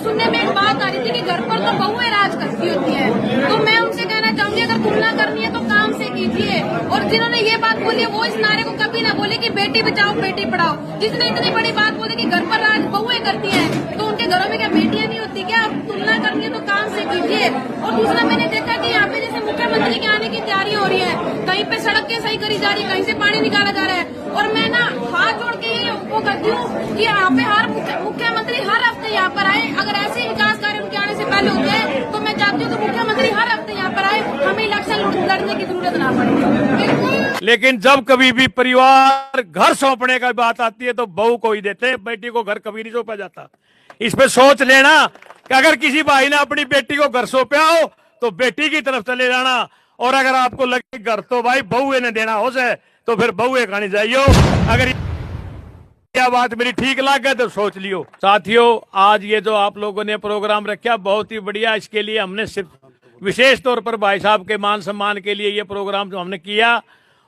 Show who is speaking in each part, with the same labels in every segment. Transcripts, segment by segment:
Speaker 1: सुनने में एक बात आ रही थी कि घर पर तो बहुएं राज करती होती है, तो मैं उनसे कहना चाहूंगी अगर तुलना करनी है तो काम से कीजिए। और जिन्होंने ये बात बोली है वो इस नारे को कभी ना बोले कि बेटी बचाओ बेटी पढ़ाओ। जिसने इतनी बड़ी बात बोली कि घर पर राज बहुएं करती हैं, तो उनके घरों में क्या बेटियां नहीं होती क्या? आप तुलना करनी है तो काम से कीजिए। और दूसरा मैंने देखा कि यहाँ पे जैसे मुख्यमंत्री के आने की तैयारी हो रही है, कहीं पे सड़कें सही करी जा रही है, कहीं से पानी निकाला जा रहा है। और मैं ना हाथ जोड़ के ये वो करती हूँ कि यहाँ पे हर मुख्यमंत्री हर हफ्ते यहाँ पर आए। अगर ऐसे विकास कार्य उनके आने से पहले होते हैं तो मैं चाहती हूँ कि मुख्यमंत्री हर हफ्ते यहाँ पर आए, हमें इलेक्शन लड़ने की जरूरत ना पड़े।
Speaker 2: लेकिन जब कभी भी परिवार घर सौंपने का बात आती है तो बहू को ही देते हैं, बेटी को घर कभी नहीं सौंपा जाता। इस पे सोच लेना कि अगर किसी भाई ने अपनी बेटी को घर सौंपा हो तो बेटी की तरफ चले जाना, और अगर आपको लगे घर तो भाई बहुए ने देना हो जाए तो फिर बहुए खानी चाहिए। अगर यह बात मेरी ठीक लगे तो सोच लियो। साथियों, आज ये जो आप लोगों ने प्रोग्राम रखा बहुत ही बढ़िया। इसके लिए हमने सिर्फ विशेष तौर पर भाई साहब के मान सम्मान के लिए ये प्रोग्राम जो हमने किया,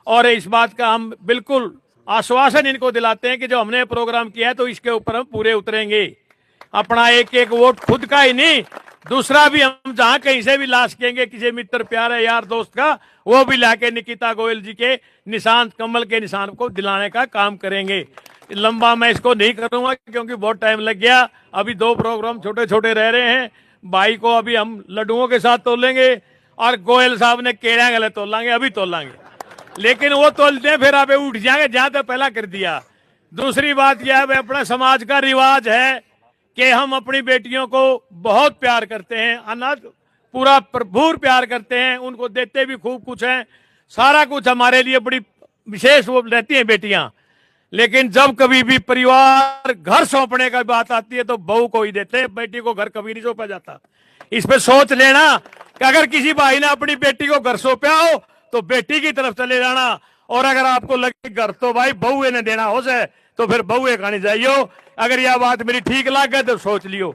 Speaker 2: और इस बात का हम बिल्कुल आश्वासन इनको दिलाते हैं कि जो हमने प्रोग्राम किया है तो इसके ऊपर हम पूरे उतरेंगे। अपना एक एक वोट खुद का ही नहीं, दूसरा भी हम जहां कहीं से भी ला सकेंगे, किसी मित्र प्यारे यार दोस्त का, वो भी लाके निकिता गोयल जी के निशान, कमल के निशान को दिलाने का काम करेंगे। लंबा मैं इसको नहीं करूंगा क्योंकि बहुत टाइम लग गया। अभी 2 प्रोग्राम छोटे छोटे रह रहे हैं। भाई को अभी हम लड्डुओं के साथ तोलेंगे और गोयल साहब ने केड़ा गले तोलांगे, अभी तोलांगे, लेकिन वो तोलते फिर आप उठ जाएंगे जहां तक पहला कर दिया। दूसरी बात यह है, अपना समाज का रिवाज है कि हम अपनी बेटियों को बहुत प्यार करते हैं, अनाथ पूरा भरपूर प्यार करते हैं, उनको देते भी खूब कुछ हैं, सारा कुछ हमारे लिए बड़ी विशेष वो रहती हैं बेटियां। लेकिन जब कभी भी परिवार घर सौंपने का बात आती है तो बहू को ही देते हैं, बेटी को घर कभी नहीं सौंपा जाता। इस पे सोच लेना कि अगर किसी भाई ने अपनी बेटी को घर सौंपा हो तो बेटी की तरफ चले जाना, और अगर आपको लगे घर तो भाई बहुए ने देना हो जाए तो फिर बहुए खानी चाहिए। अगर यह बात मेरी ठीक लगे तो सोच लियो।